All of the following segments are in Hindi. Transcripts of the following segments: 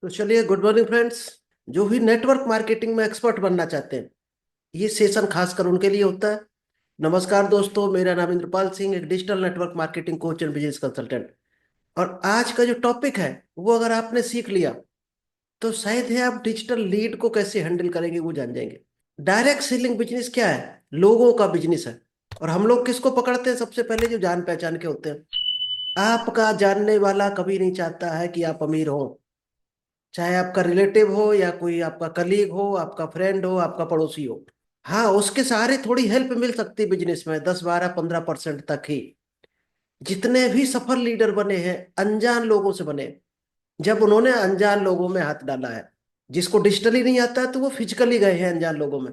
तो चलिए, गुड मॉर्निंग फ्रेंड्स। जो भी नेटवर्क मार्केटिंग में एक्सपर्ट बनना चाहते हैं, ये सेशन खासकर उनके लिए होता है। नमस्कार दोस्तों, मेरा नाम इंद्रपाल सिंह, एक digital network marketing coach and business consultant. और आज का जो टॉपिक है वो अगर आपने सीख लिया तो शायद है आप डिजिटल लीड को कैसे हैंडल करेंगे वो जान जाएंगे। डायरेक्ट सेलिंग बिजनेस क्या है? लोगों का बिजनेस है। और हम लोग किसको पकड़ते हैं? सबसे पहले जो जान पहचान के होते हैं। आपका जानने वाला कभी नहीं चाहता है कि आप अमीर हो, चाहे आपका रिलेटिव हो या कोई आपका कलीग हो, आपका फ्रेंड हो, आपका पड़ोसी हो। हाँ, उसके सहारे थोड़ी हेल्प मिल सकती है बिजनेस में, 10 12 15% तक ही। जितने भी सफल लीडर बने हैं अनजान लोगों से बने, जब उन्होंने अनजान लोगों में हाथ डाला है। जिसको डिजिटली नहीं आता है तो वो फिजिकली गए हैं अनजान लोगों में,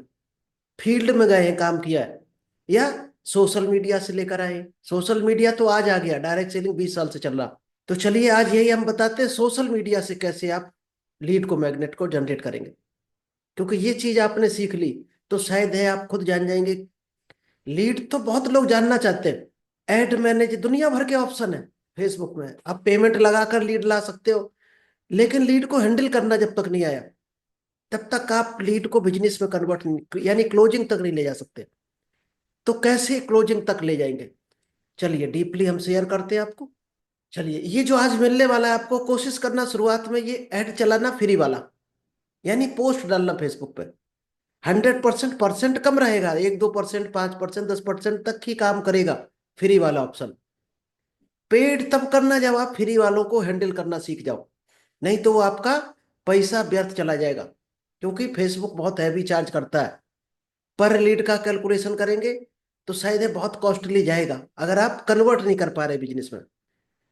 फील्ड में गए हैं, काम किया है, या सोशल मीडिया से लेकर आए। सोशल मीडिया तो आज आ गया, डायरेक्ट सेलिंग 20 साल से चल रहा। तो चलिए आज यही हम बताते हैं सोशल मीडिया से कैसे आप लीड को, मैग्नेट को जनरेट करेंगे। क्योंकि ये चीज आपने सीख ली तो शायद है आप खुद जान जाएंगे। लीड तो बहुत लोग जानना चाहते हैं। एड मैनेज, दुनिया भर के ऑप्शन है फेसबुक में, आप पेमेंट लगाकर लीड ला सकते हो। लेकिन लीड को हैंडल करना जब तक नहीं आया तब तक आप लीड को बिजनेस में कन्वर्ट नहीं, यानी क्लोजिंग तक नहीं ले जा सकते। तो कैसे क्लोजिंग तक ले जाएंगे, चलिए डीपली हम शेयर करते हैं आपको। चलिए, ये जो आज मिलने वाला है आपको, कोशिश करना शुरुआत में ये ऐड चलाना फ्री वाला, यानी पोस्ट डालना फेसबुक पे। 100% परसेंट कम रहेगा, 1 2%, 5%, 10% तक ही काम करेगा फ्री वाला ऑप्शन। पेड तब करना जब आप फ्री वालों को हैंडल करना सीख जाओ, नहीं तो वो आपका पैसा व्यर्थ चला जाएगा। क्योंकि फेसबुक बहुत हैवी चार्ज करता है। पर लीड का कैलकुलेशन करेंगे तो शायद ये बहुत कॉस्टली जाएगा अगर आप कन्वर्ट नहीं कर पा रहे बिजनेस में।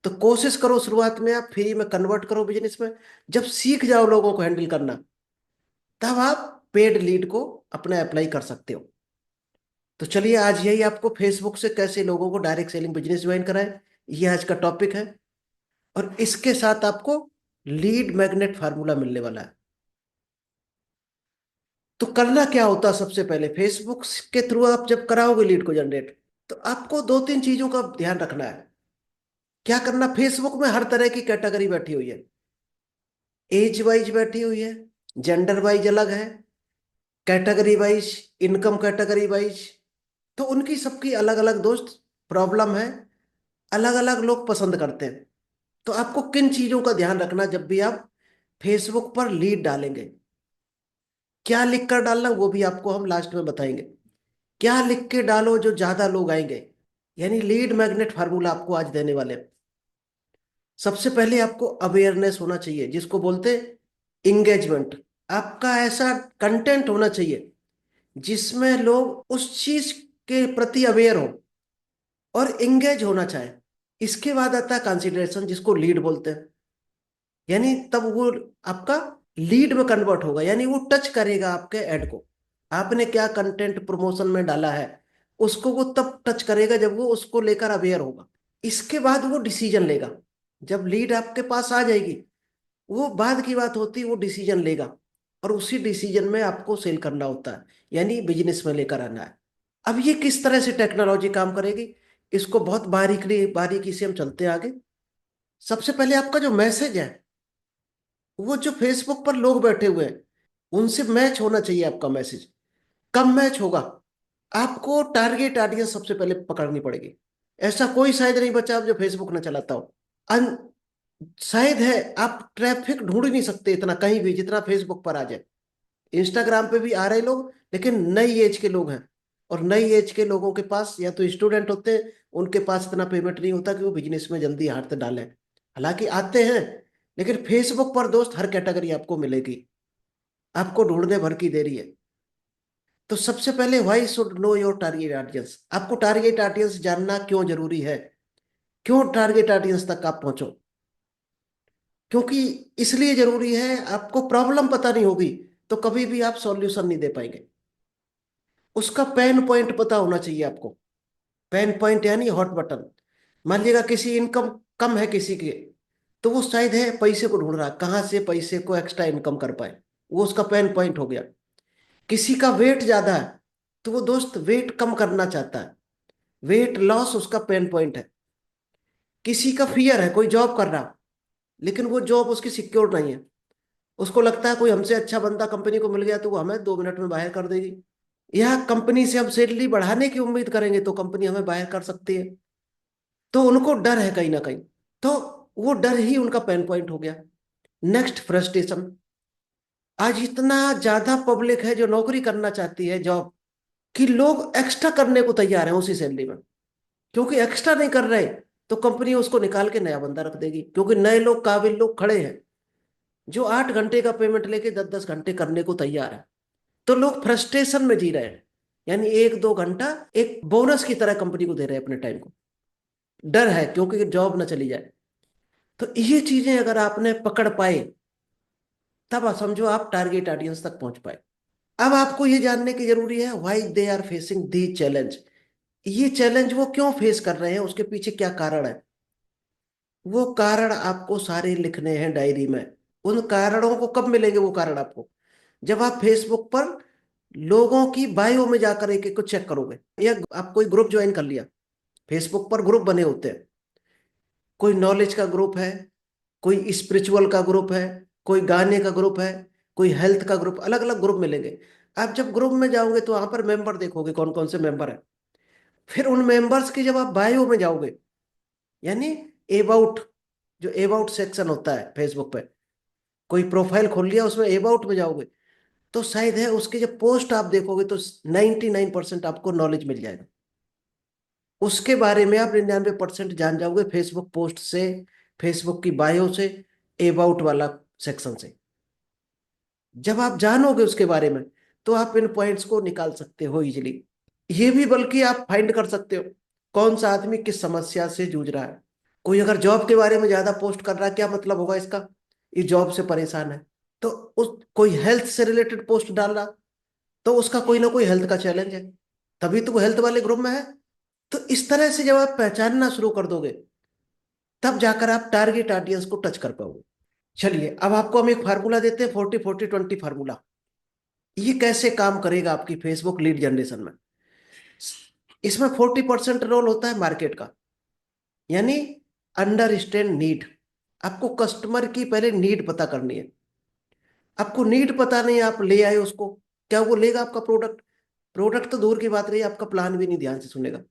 तो कोशिश करो शुरुआत में आप फ्री में कन्वर्ट करो बिजनेस में। जब सीख जाओ लोगों को हैंडल करना, तब आप पेड लीड को अपने अप्लाई कर सकते हो। तो चलिए आज यही आपको फेसबुक से कैसे लोगों को डायरेक्ट सेलिंग बिजनेस ज्वाइन कराएं, ये आज का टॉपिक है। और इसके साथ आपको लीड मैग्नेट फार्मूला मिलने वाला है। तो करना क्या होता है? सबसे पहले फेसबुक के थ्रू आप जब कराओगे लीड को जनरेट, तो आपको 2 3 चीजों का ध्यान रखना है। क्या करना? फेसबुक में हर तरह की कैटेगरी बैठी हुई है। एज वाइज बैठी हुई है, जेंडर वाइज अलग है, category wise, income category wise. तो उनकी सबकी अलग अलग दोस्त प्रॉब्लम है, अलग अलग लोग पसंद करते हैं। तो आपको किन चीजों का ध्यान रखना जब भी आप फेसबुक पर लीड डालेंगे? क्या लिख कर डालना वो भी आपको हम लास्ट में बताएंगे। क्या लिख के डालो जो ज्यादा लोग आएंगे, यानी लीड मैग्नेट फार्मूला आपको आज देने वाले हैं। सबसे पहले आपको अवेयरनेस होना चाहिए, जिसको बोलते हैं इंगेजमेंट। आपका ऐसा कंटेंट होना चाहिए जिसमें लोग उस चीज के प्रति अवेयर हो और एंगेज होना चाहे। इसके बाद आता है कंसिडरेशन, जिसको लीड बोलते हैं। यानी तब वो आपका लीड में कन्वर्ट होगा, यानी वो टच करेगा आपके ऐड को। आपने क्या कंटेंट प्रमोशन में डाला है उसको वो तब टच करेगा जब वो उसको लेकर अवेयर होगा। इसके बाद वो डिसीजन लेगा। जब लीड आपके पास आ जाएगी, वो बाद की बात होती है, वो डिसीजन लेगा। और उसी डिसीजन में आपको सेल करना होता है, यानी बिजनेस में लेकर आना है। अब ये किस तरह से टेक्नोलॉजी काम करेगी, इसको बहुत बारीकी बारीकी से हम चलते हैं आगे। सबसे पहले आपका जो मैसेज है, वो जो फेसबुक पर लोग बैठे हुए हैं उनसे मैच होना चाहिए आपका मैसेज। कब मैच होगा? आपको टारगेट ऑडियंस सबसे पहले पकड़नी पड़ेगी। ऐसा कोई शायद नहीं बचा आप जो फेसबुक ना चलाता हो। अन शायद है आप ट्रैफिक ढूंढ ही नहीं सकते इतना कहीं भी जितना फेसबुक पर आ जाए। इंस्टाग्राम पे भी आ रहे लोग, लेकिन नई एज के लोग हैं। और नई एज के लोगों के पास या तो स्टूडेंट होते हैं, उनके पास इतना पेमेंट नहीं होता कि वो बिजनेस में जल्दी हाथ डालें। हालांकि आते हैं, लेकिन फेसबुक पर दोस्त हर कैटेगरी आपको मिलेगी, आपको ढूंढने भर की देरी है। तो सबसे पहले why should know your target audience. आपको टारगेट ऑडियंस जानना क्यों जरूरी है, क्यों टारगेट ऑडियंस तक आप पहुंचो। क्योंकि इसलिए जरूरी है, आपको प्रॉब्लम पता नहीं होगी तो कभी भी आप सॉल्यूशन नहीं दे पाएंगे। उसका पेन पॉइंट पता होना चाहिए आपको। पेन पॉइंट यानी हॉट बटन। मान लीजिएगा किसी इनकम कम है किसी की, तो वो शायद है पैसे को ढूंढ रहा है, कहाँ से पैसे को एक्स्ट्रा इनकम कर पाए। वो उसका पेन पॉइंट हो गया। किसी का वेट ज्यादा है तो वो दोस्त वेट कम करना चाहता है, वेट लॉस उसका पेन पॉइंट है। किसी का फियर है, कोई जॉब कर रहा लेकिन वो जॉब उसकी सिक्योर नहीं है, उसको लगता है कोई हमसे अच्छा बंदा कंपनी को मिल गया तो वो हमें 2 मिनट में बाहर कर देगी, या कंपनी से हम सैलरी बढ़ाने की उम्मीद करेंगे तो कंपनी हमें बाहर कर सकती है। तो उनको डर है कहीं ना कहीं। तो वो डर ही उनका पेन पॉइंट हो गया। Next, frustration. आज इतना ज्यादा पब्लिक है जो नौकरी करना चाहती है, जॉब, कि लोग एक्स्ट्रा करने को तैयार हैं उसी सैलरी में। क्योंकि एक्स्ट्रा नहीं कर रहे तो कंपनी उसको निकाल के नया बंदा रख देगी, क्योंकि नए लोग, काबिल लोग खड़े हैं जो 8 घंटे का पेमेंट लेके 10-10 घंटे करने को तैयार है। तो लोग फ्रस्ट्रेशन में जी रहे हैं, यानी 1-2 घंटा एक बोनस की तरह कंपनी को दे रहे हैं अपने टाइम को। डर है क्योंकि जॉब ना चली जाए। तो ये चीजें अगर आपने पकड़ पाए, तब आप समझो आप टारगेट ऑडियंस तक पहुंच पाए। अब आपको ये जानने की जरूरी है, why they are facing the challenge. ये चैलेंज वो क्यों फेस कर रहे हैं, उसके पीछे क्या कारण है। वो कारण आपको सारे लिखने हैं डायरी में। उन कारणों को कब मिलेंगे वो कारण आपको, जब आप फेसबुक पर लोगों की बायो में जाकर एक एक को चेक करोगे, या आप कोई ग्रुप ज्वाइन कर लिया। फेसबुक पर ग्रुप बने होते हैं, कोई नॉलेज का ग्रुप है, कोई स्पिरिचुअल का ग्रुप है, कोई गाने का ग्रुप है, कोई हेल्थ का ग्रुप, अलग अलग ग्रुप मिलेंगे। आप जब ग्रुप में जाओगे तो वहां पर मेंबर देखोगे कौन कौन से मेंबर है। फिर उन मेंबर्स की जब आप बायो में जाओगे, यानी एबाउट, जो एबाउट सेक्शन होता है फेसबुक पे, कोई प्रोफाइल खोल लिया उसमें एबाउट में जाओगे, तो शायद है उसके जब पोस्ट आप देखोगे तो 99% आपको नॉलेज मिल जाएगा। उसके बारे में आप 99% जान जाओगे फेसबुक पोस्ट से, फेसबुक की बायो से, एबाउट वाला सेक्शन से। जब आप जानोगे उसके बारे में तो आप इन पॉइंट्स को निकाल सकते हो इजिली। ये भी बल्कि आप फाइंड कर सकते हो कौन सा आदमी किस समस्या से जूझ रहा है। कोई अगर जॉब के बारे में ज्यादा पोस्ट कर रहा है, क्या मतलब होगा इसका, ये जॉब से परेशान है। तो उस कोई हेल्थ से रिलेटेड पोस्ट डाल रहा, तो उसका कोई ना कोई हेल्थ का चैलेंज है, तभी तो वो हेल्थ वाले ग्रुप में है। तो इस तरह से जब आप पहचानना शुरू कर दोगे, तब जाकर आप टारगेट ऑडियंस को टच कर पाओगे। चलिए अब आपको हम एक फार्मूला देते हैं, 40-40-20 फार्मूला। ये कैसे काम करेगा आपकी फेसबुक लीड जनरेशन में। इसमें 40% रोल होता है मार्केट का, यानी अंडरस्टैंड नीड। आपको कस्टमर की पहले नीड पता करनी है। आपको नीड पता नहीं, आप ले आए उसको, क्या वो लेगा आपका प्रोडक्ट। प्रोडक्ट तो दूर की बात रही, आपका प्लान भी नहीं ध्यान से सुनेगा।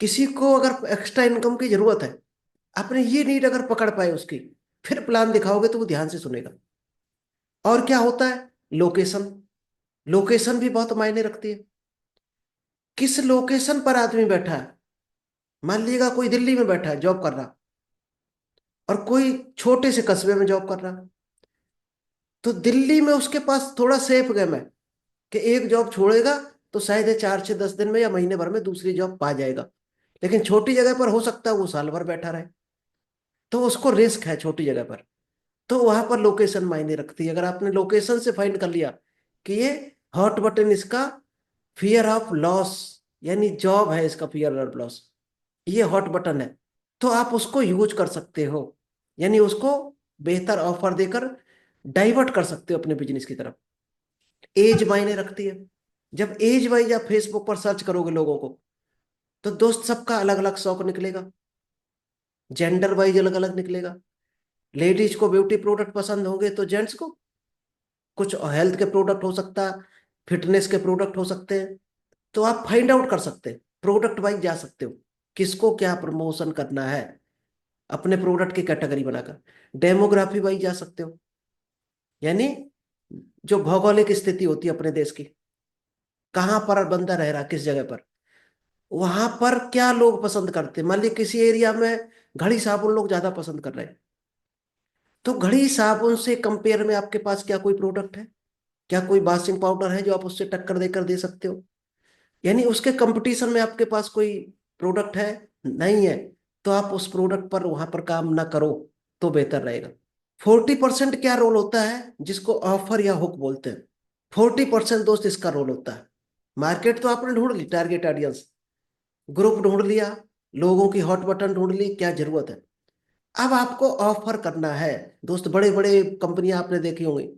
किसी को अगर एक्स्ट्रा इनकम की जरूरत है, आपने ये नीड अगर पकड़ पाए उसकी, फिर प्लान दिखाओगे तो वो ध्यान से सुनेगा। और क्या होता है, लोकेशन। लोकेशन भी बहुत मायने रखती है। किस लोकेशन पर आदमी बैठा है। मान लीजिएगा कोई दिल्ली में बैठा है जॉब कर रहा, और कोई छोटे से कस्बे में जॉब कर रहा, तो दिल्ली में उसके पास थोड़ा सेफ गेम है कि एक जॉब छोड़ेगा तो शायद ये 4 से 10 दिन में या महीने भर में दूसरी जॉब पा जाएगा। लेकिन छोटी जगह पर हो सकता है वो साल भर बैठा रहे, तो उसको रिस्क है छोटी जगह पर। तो वहां पर लोकेशन मायने रखती है। अगर आपने लोकेशन से फाइंड कर लिया कि ये हॉट बटन इसका फियर ऑफ लॉस, यानी जॉब है इसका फियर ऑफ लॉस, ये हॉट बटन है, तो आप उसको यूज कर सकते हो, यानी उसको बेहतर ऑफर देकर डाइवर्ट कर सकते हो अपने बिजनेस की तरफ। एज मायने रखती है। जब एज वाइज आप फेसबुक पर सर्च करोगे लोगों को, तो दोस्त सबका अलग अलग शौक निकलेगा, जेंडर वाइज अलग अलग निकलेगा। लेडीज को ब्यूटी प्रोडक्ट पसंद होंगे तो जेंट्स को कुछ हेल्थ के प्रोडक्ट हो सकता है, फिटनेस के प्रोडक्ट हो सकते हैं। तो आप फाइंड आउट कर सकते हैं, प्रोडक्ट वाइज जा सकते हो, किसको क्या प्रमोशन करना है, अपने प्रोडक्ट की कैटेगरी बनाकर। डेमोग्राफी वाइज जा सकते हो, यानी जो भौगोलिक स्थिति होती है अपने देश की, कहाँ पर बंदा रह रहा किस जगह पर, वहां पर क्या लोग पसंद करते हैं। मान लीजिए किसी एरिया में घड़ी साबुन लोग ज्यादा पसंद कर रहे हैं, तो घड़ी साबुन से कंपेयर में आपके पास क्या कोई प्रोडक्ट है, क्या कोई वॉशिंग पाउडर है जो आप उससे टक्कर देकर दे सकते हो। यानी उसके कंपटीशन में आपके पास कोई प्रोडक्ट है, नहीं है, तो आप उस प्रोडक्ट पर वहां पर काम ना करो तो बेहतर रहेगा। 40% क्या रोल होता है, जिसको ऑफर या हुक बोलते हैं। 40% दोस्त इसका रोल होता है। मार्केट तो आपने ढूंढ ली, टारगेट ऑडियंस, ग्रुप ढूंढ लिया, लोगों की हॉट बटन ढूंढ ली, क्या जरूरत है। अब आपको ऑफर करना है। दोस्त बड़े बड़े कंपनियां आपने देखी होंगी,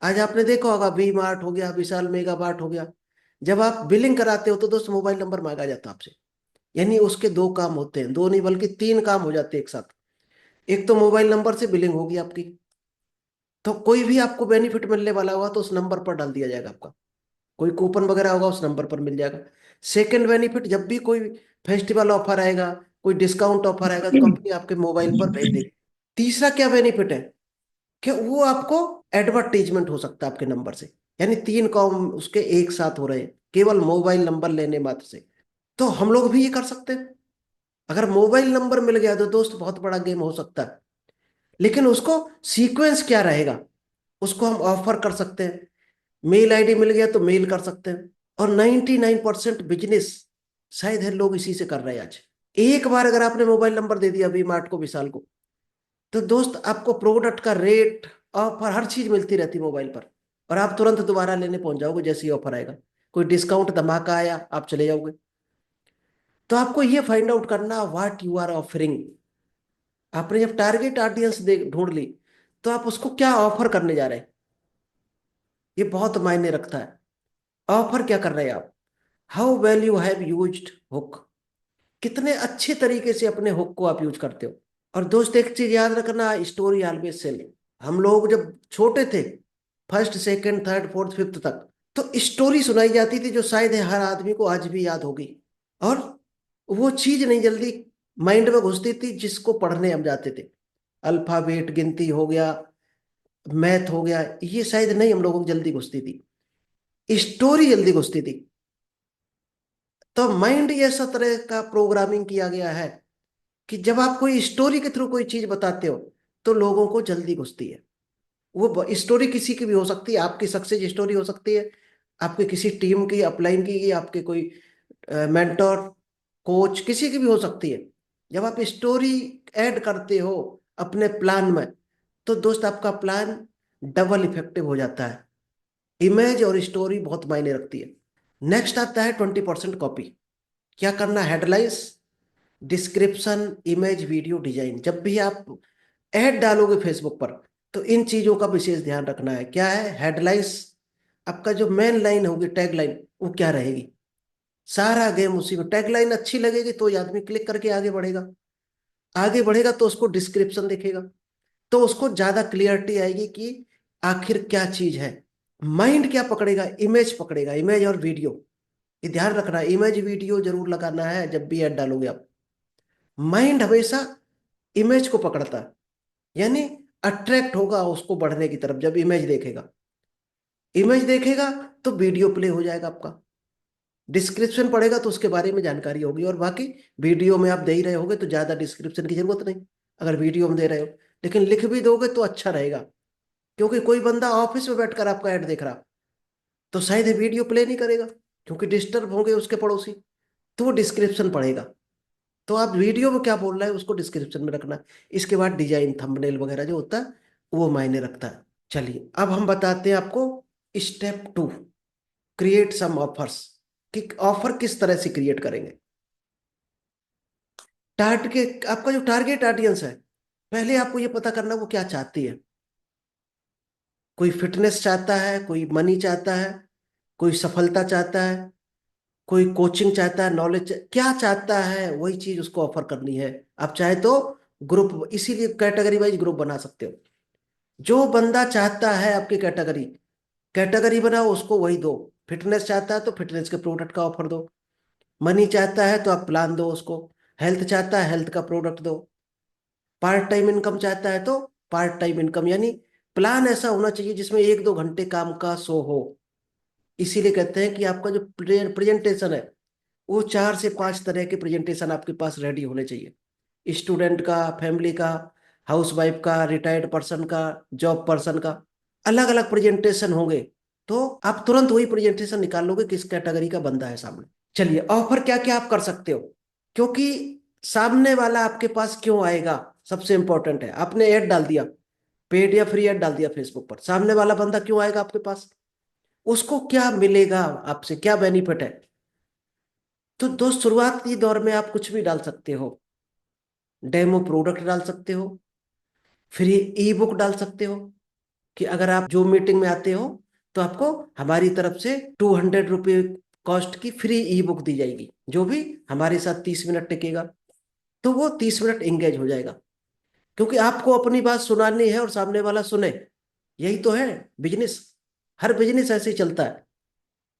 आज आपने देखा होगा वी मार्ट हो गया, विशाल मेगा मार्ट हो गया। जब आप बिलिंग कराते हो तो दोस्त मोबाइल नंबर मांगा जाता है आपसे। यानी उसके दो काम होते हैं, दो नहीं बल्कि तीन काम हो जाते हैं एक साथ। एक तो मोबाइल नंबर से बिलिंग होगी आपकी, तो कोई भी आपको बेनिफिट मिलने वाला होगा तो उस नंबर पर डाल दिया जाएगा आपका। कोई कूपन वगैरह होगा उस नंबर पर मिल जाएगा। सेकंड बेनिफिट, जब भी कोई फेस्टिवल ऑफर आएगा, कोई डिस्काउंट ऑफर आएगा, तो कंपनी आपके मोबाइल पर भेज देगी। तीसरा क्या बेनिफिट है कि वो आपको एडवर्टीजमेंट हो सकता है आपके नंबर से। यानी तीन काम उसके एक साथ हो रहे हैं केवल मोबाइल नंबर लेने मात्र से। तो हम लोग भी ये कर सकते हैं। अगर मोबाइल नंबर मिल गया तो दोस्त बहुत बड़ा गेम हो सकता है। लेकिन उसको सीक्वेंस क्या रहेगा, उसको हम ऑफर कर सकते हैं। मेल आईडी मिल गया तो मेल कर सकते हैं। और 99% बिजनेस शायद है लोग इसी से कर रहे हैं आज। एक बार अगर आपने मोबाइल नंबर दे दिया वी मार्ट को, विशाल को, तो दोस्त आपको प्रोडक्ट का रेट, ऑफर, हर चीज मिलती रहती मोबाइल पर। और आप तुरंत दोबारा लेने पहुंच जाओगे जैसे ही ऑफर आएगा। कोई डिस्काउंट धमाका आया आप चले जाओगे। तो आपको ये फाइंड आउट करना व्हाट यू आर ऑफरिंग। आपने जब टारगेट ऑडियंस देख ढूंढ ली तो आप उसको क्या ऑफर करने जा रहे हैं, ये बहुत मायने रखता है। ऑफर क्या कर रहे हैं आप, how well you have used hook, कितने अच्छे तरीके से अपने हुक को आप यूज करते हो। और दोस्त एक चीज याद रखना, स्टोरी ऑलवेज सेल। हम लोग जब छोटे थे, first second third fourth fifth तक, तो स्टोरी सुनाई जाती थी जो शायद है हर आदमी को आज भी याद होगी। और वो चीज नहीं जल्दी माइंड में घुसती थी जिसको पढ़ने हम जाते थे। अल्फाबेट गिनती हो गया, मैथ हो गया, ये शायद नहीं हम लोगों को जल्दी घुसती थी, स्टोरी जल्दी घुसती थी। तो माइंड ये ऐसा तरह का प्रोग्रामिंग किया गया है कि जब आप कोई स्टोरी के थ्रू कोई चीज बताते हो तो लोगों को जल्दी घुसती है। वो स्टोरी किसी की भी हो सकती है, आपकी सक्सेस स्टोरी हो सकती है, आपके किसी टीम की अपलाइन की, आपके कोई मेंटोर, कोच, किसी की भी हो सकती है। जब आप स्टोरी ऐड करते हो अपने प्लान में तो दोस्त आपका प्लान डबल इफेक्टिव हो जाता है। इमेज और स्टोरी बहुत मायने रखती है। नेक्स्ट आता है 20% कॉपी। क्या करना, headlines, description, image, video, design. जब भी आप ऐड डालोगे फेसबुक पर तो इन चीजों का विशेष ध्यान रखना है। क्या है, हेडलाइंस, आपका जो मेन लाइन होगी, टैग लाइन, वो क्या रहेगी। सारा गेम उसी में, टैग लाइन अच्छी लगेगी तो ये आदमी क्लिक करके आगे बढ़ेगा। आगे बढ़ेगा तो उसको डिस्क्रिप्शन दिखेगा, तो उसको ज्यादा क्लियरिटी आएगी कि आखिर क्या चीज है। माइंड क्या पकड़ेगा, इमेज पकड़ेगा, इमेज और वीडियो। ये ध्यान रखना, इमेज वीडियो जरूर लगाना है जब भी ऐड डालोगे आप। माइंड हमेशा इमेज को पकड़ता है, यानी अट्रैक्ट होगा उसको बढ़ने की तरफ जब इमेज देखेगा। इमेज देखेगा तो वीडियो प्ले हो जाएगा आपका, डिस्क्रिप्शन पढ़ेगा तो उसके बारे में जानकारी होगी। और बाकी वीडियो में आप दे ही रहे होगे तो ज्यादा डिस्क्रिप्शन की जरूरत नहीं, अगर वीडियो में दे रहे हो। लेकिन लिख भी दोगे तो अच्छा रहेगा, क्योंकि कोई बंदा ऑफिस में बैठकर आपका ऐड देख रहा तो शायद वीडियो प्ले नहीं करेगा, क्योंकि डिस्टर्ब होंगे उसके पड़ोसी, तो वो डिस्क्रिप्शन पढ़ेगा। तो आप वीडियो में क्या बोल रहे हैं उसको डिस्क्रिप्शन में रखना। इसके बाद डिजाइन, थंबनेल वगैरह जो होता है वो मायने रखता है। चलिए अब हम बताते हैं आपको स्टेप 2, क्रिएट सम ऑफर्स, कि ऑफर किस तरह से क्रिएट करेंगे। टारगेट, आपका जो टारगेट ऑडियंस है, पहले आपको ये पता करना वो क्या चाहती है। कोई फिटनेस चाहता है, कोई मनी चाहता है, कोई सफलता चाहता है, कोई कोचिंग चाहता है, नॉलेज, क्या चाहता है वही चीज उसको ऑफर करनी है। आप चाहे तो ग्रुप, इसीलिए कैटेगरी वाइज ग्रुप बना सकते हो। जो बंदा चाहता है आपकी कैटेगरी, कैटेगरी बनाओ उसको वही दो। फिटनेस चाहता है तो फिटनेस के प्रोडक्ट का ऑफर दो। मनी चाहता है तो आप प्लान दो उसको। हेल्थ चाहता है, हेल्थ का प्रोडक्ट दो। पार्ट टाइम इनकम चाहता है तो पार्ट टाइम इनकम, यानी प्लान ऐसा होना चाहिए जिसमें 1-2 घंटे काम का सो हो। इसीलिए कहते हैं कि आपका जो प्रेजेंटेशन है वो 4 से 5 तरह के प्रेजेंटेशन आपके पास रेडी होने चाहिए। स्टूडेंट का, फैमिली का, हाउसवाइफ का, रिटायर्ड पर्सन का, जॉब पर्सन का, अलग अलग प्रेजेंटेशन होंगे। तो आप तुरंत वही प्रेजेंटेशन निकाल लोगे किस कैटेगरी का बंदा है सामने। चलिए ऑफर क्या क्या आप कर सकते हो, क्योंकि सामने वाला आपके पास क्यों आएगा सबसे इंपॉर्टेंट है। आपने ऐड डाल दिया, पेड या फ्री ऐड डाल दिया फेसबुक पर, सामने वाला बंदा क्यों आएगा आपके पास, उसको क्या मिलेगा, आपसे क्या बेनिफिट है। तो दोस्त शुरुआती दौर में आप कुछ भी डाल सकते हो। डेमो प्रोडक्ट डाल सकते हो, फ्री ई बुक डाल सकते हो, कि अगर आप जो मीटिंग में आते हो तो आपको हमारी तरफ से ₹200 कॉस्ट की फ्री ई बुक दी जाएगी। जो भी हमारे साथ 30 मिनट टिकेगा तो वो 30 मिनट एंगेज हो जाएगा, क्योंकि आपको अपनी बात सुनानी है और सामने वाला सुने। यही तो है बिजनेस। हर बिजनेस ऐसे ही चलता है।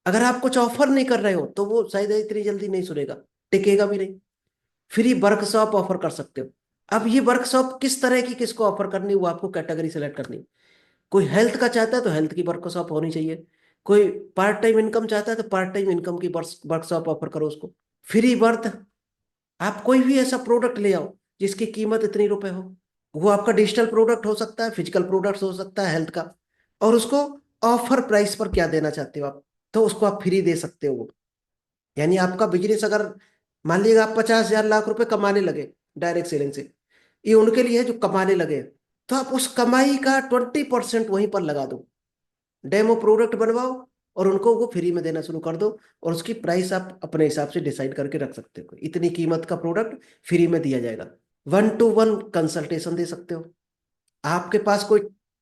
अगर आप कुछ ऑफर नहीं कर रहे हो तो वो शायद इतनी जल्दी नहीं सुनेगा, टिकेगा भी नहीं। फ्री वर्कशॉप ऑफर कर सकते हो। अब ये वर्कशॉप किस तरह की किसको ऑफर करनी है, वो आपको कैटेगरी सेलेक्ट करनी है। कोई हेल्थ का चाहता है तो हेल्थ की वर्कशॉप होनी चाहिए। कोई पार्ट टाइम इनकम चाहता है तो पार्ट टाइम इनकम की वर्कशॉप ऑफर करो उसको। Free birth. आप कोई भी ऐसा प्रोडक्ट ले आओ जिसकी कीमत इतनी रुपए हो। वो आपका डिजिटल प्रोडक्ट हो सकता है, फिजिकल प्रोडक्ट हो सकता है हेल्थ का। और उसको ऑफर प्राइस पर क्या देना चाहते हो आप, तो उसको आप फ्री दे सकते हो वो। यानी आपका बिजनेस अगर मान लीजिए आप 50,000 लाख रुपए कमाने लगे डायरेक्ट सेलिंग से, ये उनके लिए है जो कमाने लगे, तो आप उस कमाई का 20% वहीं पर लगा दो। डेमो प्रोडक्ट बनवाओ और उनको वो फ्री में देना शुरू कर दो। और उसकी प्राइस आप अपने हिसाब से डिसाइड करके रख सकते हो, इतनी कीमत का प्रोडक्ट फ्री में दिया जाएगा। 1-to-1 कंसल्टेशन दे सकते हो। आपके पास कोई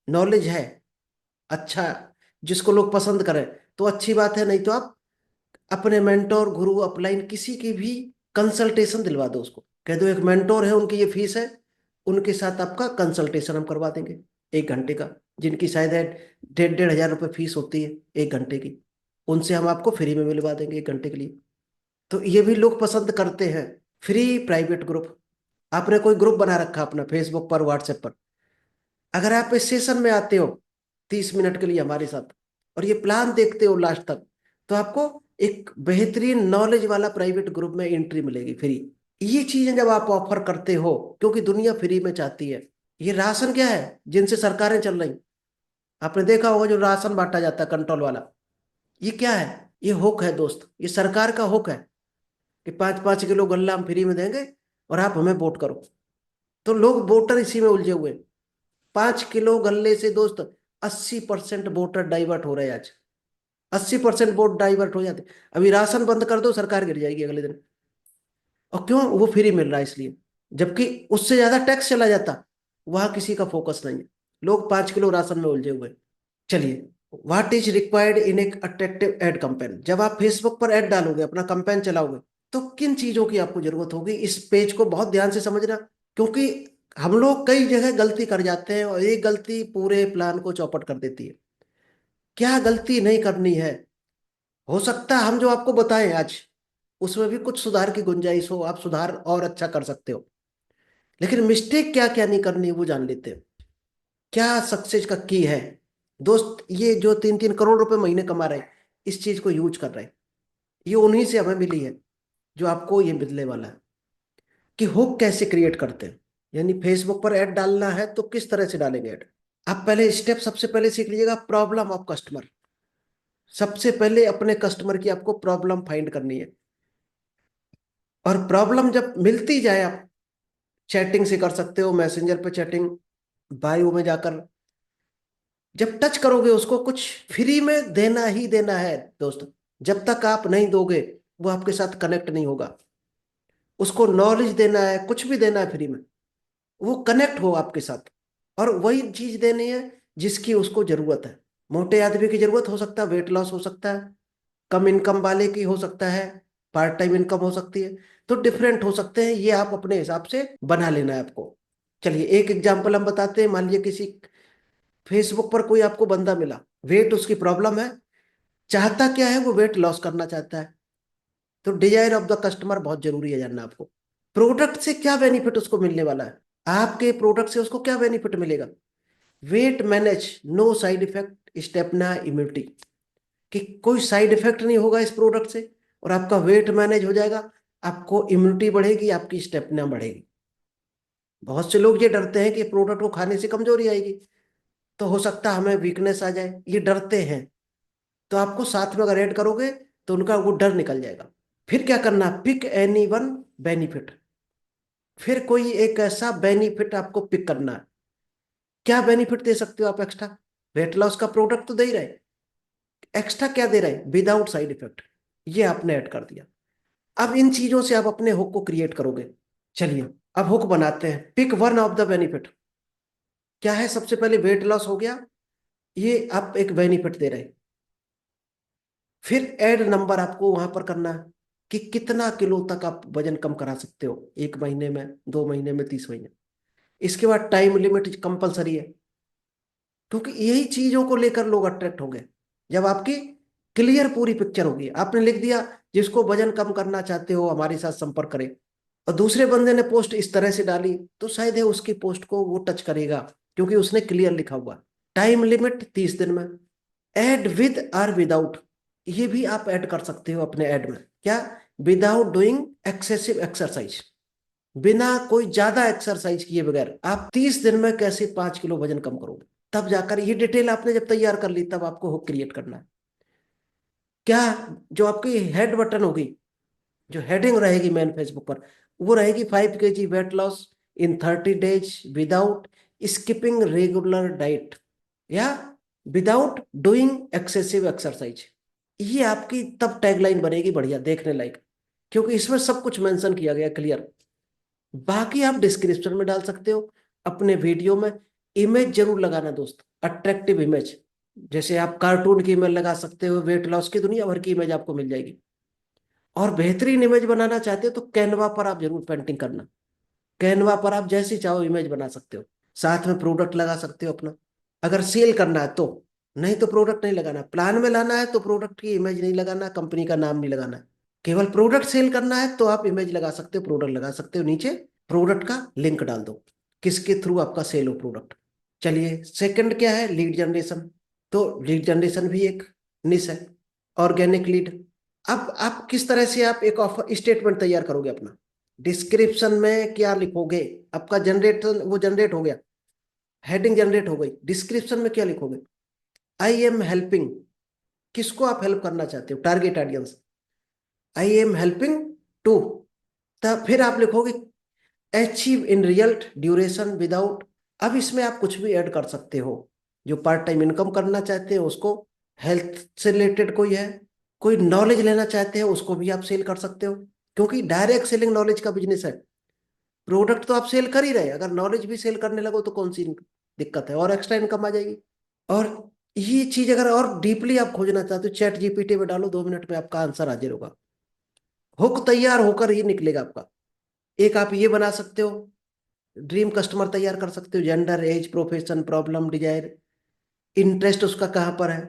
नॉलेज है अच्छा, जिसको लोग पसंद करें तो अच्छी बात है, नहीं तो आप अपने मेंटोर गुरु अपलाइन किसी की भी कंसल्टेशन दिलवा दो उसको। कह दो एक मेंटोर है, उनकी ये फीस है, उनके साथ आपका कंसल्टेशन हम करवा देंगे 1 घंटे का। जिनकी शायद है 1,500-1,500 रुपये फीस होती है 1 घंटे की, उनसे हम आपको फ्री में मिलवा देंगे 1 घंटे के लिए। तो ये भी लोग पसंद करते हैं। Free private group. आपने कोई ग्रुप बना रखा अपना फेसबुक पर, व्हाट्सएप पर, अगर आप इस सेशन में आते हो 30 मिनट के लिए हमारे साथ और ये प्लान देखते हो लास्ट तक, तो आपको एक बेहतरीन नॉलेज वाला प्राइवेट ग्रुप में एंट्री मिलेगी फ्री। ये चीजें जब आप ऑफर करते हो, क्योंकि दुनिया फ्री में चाहती है। ये राशन क्या है जिनसे सरकारें चल रही, आपने देखा होगा जो राशन बांटा जाता है कंट्रोल वाला, ये क्या है? ये हुक है दोस्त, ये सरकार का हुक है कि 5-5 किलो गल्ला हम फ्री में देंगे और आप हमें वोट करो। तो लोग वोटर इसी में उलझे हुए हैं। 5 किलो गल्ले से दोस्त 80% वोटर डाइवर्ट हो रहे हैं आज। 80% वोट डाइवर्ट हो जाते। अभी राशन बंद कर दो, सरकार गिर जाएगी अगले दिन। और क्यों? वो फ्री मिल रहा है इसलिए। जबकि उससे ज्यादा टैक्स चला जाता, वहां किसी का फोकस नहीं है। लोग 5 किलो राशन में उलझे हुए हैं। चलिए, व्हाट इज रिक्वायर्ड इन एक अट्रैक्टिव एड कैंपेन। जब आप फेसबुक पर ऐड डालोगे, अपना कैंपेन चलाओगे, तो किन चीजों की आपको जरूरत होगी, इस पेज को बहुत ध्यान से समझना। क्योंकि हम लोग कई जगह गलती कर जाते हैं और एक गलती पूरे प्लान को चौपट कर देती है। क्या गलती नहीं करनी है? हो सकता है हम जो आपको बताएं आज उसमें भी कुछ सुधार की गुंजाइश हो, आप सुधार और अच्छा कर सकते हो। लेकिन मिस्टेक क्या क्या नहीं करनी है वो जान लेते हैं। क्या सक्सेस का की है? दोस्त, ये जो 3-3 करोड़ रुपए महीने कमा रहे हैं, इस चीज को यूज कर रहे हैं, ये उन्हीं से हमें मिली है जो आपको ये मिलने वाला है। कि हुक कैसे क्रिएट करते हैं, यानी फेसबुक पर ऐड डालना है तो किस तरह से डालेंगे ऐड। आप पहले स्टेप सबसे पहले सीख लीजिएगा, प्रॉब्लम ऑफ कस्टमर। सबसे पहले अपने कस्टमर की आपको प्रॉब्लम फाइंड करनी है। और प्रॉब्लम जब मिलती जाए, आप चैटिंग से कर सकते हो, मैसेंजर पे चैटिंग, बायो में जाकर जब टच करोगे उसको, कुछ फ्री में देना ही देना है दोस्त। जब तक आप नहीं दोगे वो आपके साथ कनेक्ट नहीं होगा। उसको नॉलेज देना है, कुछ भी देना है फ्री में, वो कनेक्ट हो आपके साथ। और वही चीज देनी है जिसकी उसको जरूरत है। मोटे आदमी की जरूरत हो सकता है, वेट लॉस हो सकता है, कम इनकम वाले की हो सकता है, पार्ट टाइम इनकम हो सकती है। तो डिफरेंट हो सकते हैं, ये आप अपने हिसाब से बना लेना है आपको। चलिए एक एग्जांपल हम बताते हैं। मान लीजिए किसी फेसबुक पर कोई आपको बंदा मिला, वेट उसकी प्रॉब्लम है, चाहता क्या है, वो वेट लॉस करना चाहता है। तो डिजायर ऑफ द कस्टमर बहुत जरूरी है जानना आपको। प्रोडक्ट से क्या बेनिफिट उसको मिलने वाला है, आपके प्रोडक्ट से उसको क्या बेनिफिट मिलेगा। Weight manage, no side effect, स्टेपना इम्यूनिटी। कि कोई साइड इफेक्ट नहीं होगा इस प्रोडक्ट से, और आपका वेट मैनेज हो जाएगा, आपको इम्यूनिटी बढ़ेगी, आपकी स्टेपना बढ़ेगी। बहुत से लोग ये डरते हैं कि प्रोडक्ट को खाने से कमजोरी आएगी, तो हो सकता है हमें वीकनेस आ जाए, ये डरते हैं। तो आपको साथ में अगर ऐड करोगे तो उनका वो डर निकल जाएगा। फिर क्या करना, पिक एनी वन बेनिफिट। फिर कोई एक ऐसा बेनिफिट आपको पिक करना है। क्या बेनिफिट दे सकते हो आप एक्स्ट्रा? वेट लॉस का प्रोडक्ट तो दे ही रहे, एक्स्ट्रा क्या दे रहे, विदाउट साइड इफेक्ट, ये आपने ऐड कर दिया। अब इन चीजों से आप अपने हुक को क्रिएट करोगे। चलिए, अब हुक बनाते हैं। Pick one of the benefit. क्या है? सबसे पहले वेट लॉस हो गया, ये आप एक बेनिफिट दे रहे हैं। फिर ऐड नंबर आपको वहां पर करना है कि कितना किलो तक आप वजन कम करा सकते हो, 1 महीने में, 2 महीने में, 30 महीने। इसके बाद टाइम लिमिट कंपलसरी है, क्योंकि यही चीजों को लेकर लोग अट्रैक्ट होंगे। जब आपकी क्लियर पूरी पिक्चर होगी, आपने लिख दिया जिसको वजन कम करना चाहते हो हमारे साथ संपर्क करें, और दूसरे बंदे ने पोस्ट इस तरह से डाली, तो शायद है उसकी पोस्ट को वो टच करेगा, क्योंकि उसने क्लियर लिखा हुआ। टाइम लिमिट 30 दिन में। ऐड विद और विदाउट, ये भी आप ऐड कर सकते हो अपने ऐड में। क्या? विदाउट डूइंग एक्सेसिव एक्सरसाइज, बिना कोई ज्यादा एक्सरसाइज किए बगैर आप 30 दिन में कैसे 5 किलो वजन कम करोगे। तब जाकर ये डिटेल आपने जब तैयार कर ली, तब आपको हुक क्रिएट करना है। क्या? जो आपकी हेड बटन होगी, जो हेडिंग रहेगी मेन फेसबुक पर, वो रहेगी 5 kg weight loss in 30 days without skipping regular diet, या विदाउट डूइंग एक्सेसिव एक्सरसाइज। ये आपकी तब टैगलाइन बनेगी बढ़िया, देखने लायक, क्योंकि इसमें सब कुछ मेंशन किया गया क्लियर। बाकी आप डिस्क्रिप्शन में डाल सकते हो। अपने वीडियो में इमेज जरूर लगाना दोस्त, अट्रैक्टिव इमेज। जैसे आप कार्टून की इमेज लगा सकते हो, वेट लॉस की दुनिया भर की इमेज आपको मिल जाएगी। और बेहतरीन इमेज बनाना चाहते हो तो कैनवा पर आप जरूर पेंटिंग करना। कैनवा पर आप जैसी चाहो इमेज बना सकते हो, साथ में प्रोडक्ट लगा सकते हो अपना, अगर सेल करना है तो। नहीं तो प्रोडक्ट नहीं लगाना, प्लान में लाना है तो प्रोडक्ट की इमेज नहीं लगाना, कंपनी का नाम नहीं लगाना है। केवल प्रोडक्ट सेल करना है तो आप इमेज लगा सकते हो, प्रोडक्ट लगा सकते हो, नीचे प्रोडक्ट का लिंक डाल दो, किसके थ्रू आपका सेल हो प्रोडक्ट। चलिए, सेकंड क्या है? Lead generation. तो लीड जनरेशन भी एक निश है, ऑर्गेनिक लीड। अब आप किस तरह से आप एक ऑफर स्टेटमेंट तैयार करोगे अपना। डिस्क्रिप्शन में क्या लिखोगे? आपका जनरेटर वो जनरेट हो गया, हेडिंग जनरेट हो गई, डिस्क्रिप्शन में क्या लिखोगे? I am helping. किसको आप हेल्प करना चाहते हो? Target audience. I am helping to. तब फिर आप लिखोगे achieve in result duration without. अब इसमें आप कुछ भी ऐड कर सकते हो। जो पार्ट टाइम इनकम करना चाहते हो उसको, हेल्थ से रिलेटेड कोई है, कोई नॉलेज लेना चाहते हो उसको भी आप सेल कर सकते हो, क्योंकि डायरेक्ट सेलिंग नॉलेज का बिजनेस है। प्रोडक्ट तो आप सेल कर ही रहे, अगर नॉलेज भी सेल करने लगो तो कौन सी दिक्कत है, और एक्स्ट्रा इनकम आ जाएगी। और ये चीज अगर और डीपली आप खोजना चाहते हो, चैट जीपीटी में डालो, 2 मिनट में आपका आंसर हाजिर होगा। हुक तैयार होकर ही निकलेगा आपका। एक आप ये बना सकते हो, ड्रीम कस्टमर तैयार कर सकते हो, gender, age, profession, problem, desire, interest उसका कहाँ पर है,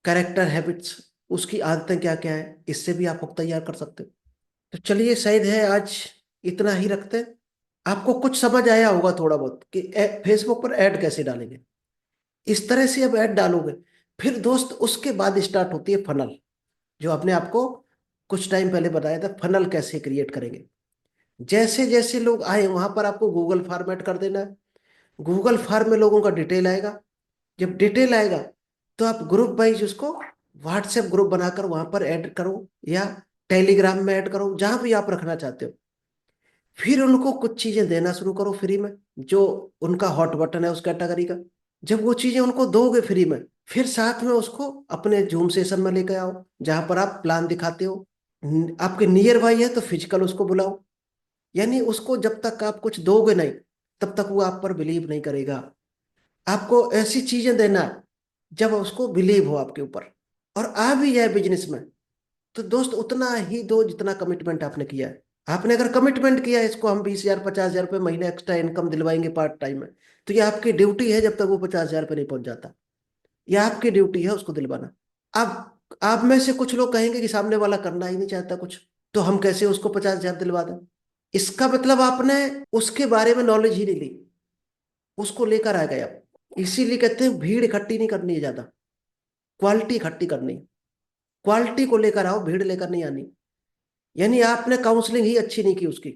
कैरेक्टर, हैबिट्स, उसकी आदतें क्या क्या है, इससे भी आप हुक तैयार कर सकते हो। तो चलिए, शायद है आज इतना ही रखते हैं। आपको कुछ समझ आया होगा थोड़ा बहुत कि फेसबुक पर ऐड कैसे डालेंगे। इस तरह से अब ऐड डालोगे, फिर दोस्त उसके बाद स्टार्ट होती है फनल, जो आपने आपको कुछ टाइम पहले बताया था, फनल कैसे क्रिएट करेंगे। जैसे जैसे लोग आए वहां पर आपको गूगल फॉर्मेट कर देना है। गूगल फॉर्म में लोगों का डिटेल आएगा। जब डिटेल आएगा तो आप ग्रुप वाइज उसको व्हाट्सएप ग्रुप बनाकर वहां पर ऐड करो, या टेलीग्राम में ऐड करो, जहां भी आप रखना चाहते हो। फिर उनको कुछ चीजें देना शुरू करो फ्री में, जो उनका हॉट बटन है उस कैटेगरी का। जब वो चीजें उनको दोगे फ्री में, फिर साथ में उसको अपने जूम सेशन में लेकर आओ, जहां पर आप प्लान दिखाते हो। आपके नियर बाई है तो फिजिकल उसको बुलाओ। यानी उसको जब तक आप कुछ दोगे नहीं, तब तक वो आप पर बिलीव नहीं करेगा। आपको ऐसी चीजें देना है जब उसको बिलीव हो आपके ऊपर, और आ भी जाए बिजनेस में, तो दोस्त उतना ही दो जितना कमिटमेंट आपने किया है। आपने अगर कमिटमेंट किया है इसको हम 20,000 50,000 रुपये महीने एक्स्ट्रा इनकम दिलवाएंगे पार्ट टाइम में, तो ये आपकी ड्यूटी है जब तक वो 50,000 पे नहीं पहुंच जाता। ये आपकी ड्यूटी है उसको दिलवाना। अब आप में से कुछ लोग कहेंगे कि सामने वाला करना ही नहीं चाहता कुछ, तो हम कैसे उसको 50,000 दिलवा दें। इसका मतलब आपने उसके बारे में नॉलेज ही नहीं ली, उसको लेकर आ गए आप। इसीलिए कहते हैं भीड़ इकट्ठी नहीं करनी है ज्यादा, क्वालिटी इकट्ठी करनी है। क्वालिटी को लेकर आओ, भीड़ लेकर नहीं आनी। यानी आपने काउंसलिंग ही अच्छी नहीं की उसकी,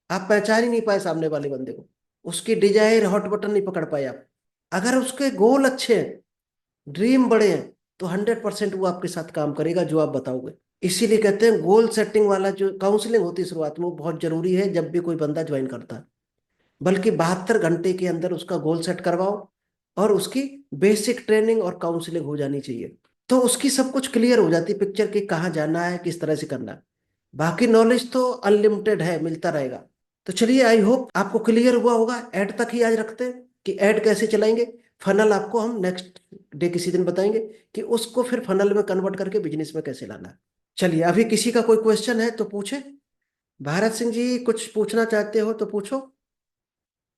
आप पहचान ही नहीं पाए सामने वाले बंदे को, उसकी डिजायर हॉट बटन नहीं पकड़ पाए आप। अगर उसके गोल अच्छे हैं, ड्रीम बड़े हैं, तो 100% वो आपके साथ काम करेगा जो आप बताओगे। इसीलिए कहते हैं गोल सेटिंग वाला जो काउंसलिंग होती है शुरुआत में, वो बहुत जरूरी है जब भी कोई बंदा ज्वाइन करता है। बल्कि 72 घंटे के अंदर उसका गोल सेट करवाओ, और उसकी बेसिक ट्रेनिंग और काउंसलिंग हो जानी चाहिए। तो उसकी सब कुछ क्लियर हो जाती पिक्चर कि कहाँ जाना है, किस तरह से करना है। बाकी नॉलेज तो अनलिमिटेड है, मिलता रहेगा। तो चलिए, आई होप आपको क्लियर हुआ होगा। ऐड तक ही आज रखते हैं कि ऐड कैसे चलाएंगे। फनल आपको हम नेक्स्ट डे किसी दिन बताएंगे कि उसको फिर फनल में कन्वर्ट करके बिजनेस में कैसे लाना है। चलिए, अभी किसी का कोई क्वेश्चन है तो पूछे। भारत सिंह जी, कुछ पूछना चाहते हो तो पूछो।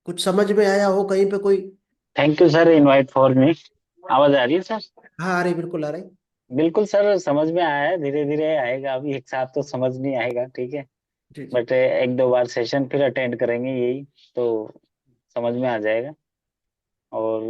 कुछ समझ में आया हो कहीं पे कोई thank you sir, invite for me. आवाज आ रही है सर? हाँ, आ रही, बिल्कुल आ रही। बिल्कुल सर, समझ में आया है, धीरे धीरे आएगा, अभी एक साथ तो समझ नहीं आएगा, ठीक है। जी जी। बट एक दो बार सेशन फिर अटेंड करेंगे, यही तो समझ में आ जाएगा। और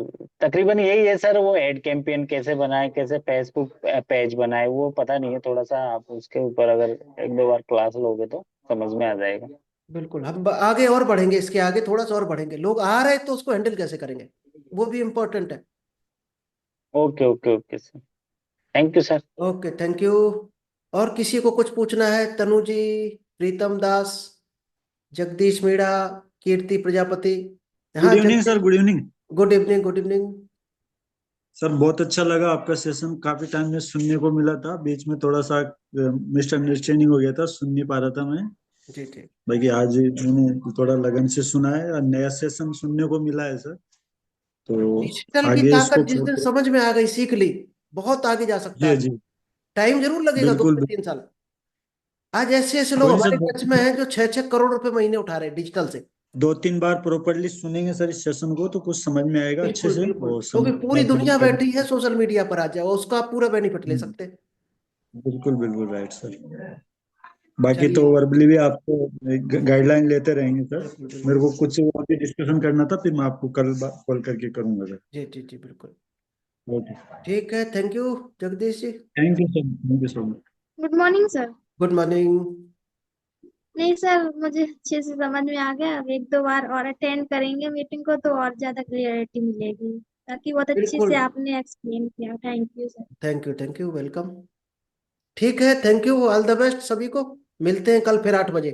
तकरीबन यही है सर, वो एड कैंपेन कैसे बनाए, कैसे फेसबुक पेज बनाए, वो पता नहीं है। थोड़ा सा आप उसके ऊपर अगर एक दो बार क्लास लोगे तो समझ में आ जाएगा। बिल्कुल, हम आगे और बढ़ेंगे, इसके आगे थोड़ा सा और बढ़ेंगे। लोग आ रहे हैं तो उसको हैंडल कैसे करेंगे, वो भी इम्पोर्टेंट है। Okay okay okay sir. Thank you sir. Okay, thank you. और किसी को कुछ पूछना है? तनु जी, प्रीतम दास, जगदीश मीणा, कीर्ति प्रजापति। गुड हाँ, evening sir, Jagdish. Good evening. Good evening, good evening. Sir बहुत अच्छा लगा आपका सेशन, काफी टाइम में सुनने को मिला था, बीच में थोड़ा सा मिसअंडरस्टैंडिंग हो गया था, सुन नहीं पा रहा था मैं। जी जी। बाकी आज मैंने थोड़ा लगन से सुना है और नया सेशन सुनने को मिला है सर। तो डिजिटल की आगे इसको ताकत जिस दिन फॉलो। समझ में आ गई, सीख ली, बहुत आगे जा सकता जी है। जी। टाइम जरूर लगेगा, दो बिल्कुल से बिल्कुल। तीन साल। आज ऐसे ऐसे लोग कोई नहीं हमारे सर, टच में हैं जो 6-6 करोड़ रुपए महीने उठा रहे हैं डिजिटल से। दो तीन बार प्रॉपरली सुनेंगे सर इस सेशन को तो कुछ समझ में आएगा अच्छे बिल्कुल से, बिल्कुल, और क्योंकि समझ पूरी दुनिया में बैठी है सोशल मीडिया पर, आ जाओ उसका आप पूरा बेनिफिट ले हम्म, सकते हैं। बिल्कुल बिल्कुल राइट सर। बाकी तो चलिए। वर्बली भी आपको गाइडलाइन लेते रहेंगे सर। बिल्कुल मेरे बिल्कुल। को कुछ और भी डिस्कशन करना था, फिर मैं आपको कल कॉल करके करूंगा सर। जी जी जी, बिल्कुल। ओके। ठीक है, thank you, Jagdish ji. Thank you sir, thank you so much. Good morning sir. Good morning. नहीं सर, मुझे अच्छे से समझ में आ गया। अब एक दो बार और अटेंड करेंगे मीटिंग को तो और ज्यादा क्लियरिटी मिलेगी। ताकि बहुत अच्छे बिल्कुल। से आपने एक्सप्लेन किया। Thank you sir. Thank you, welcome. ठीक है, thank you, all the best सभी को। मिलते हैं कल फिर 8 बजे।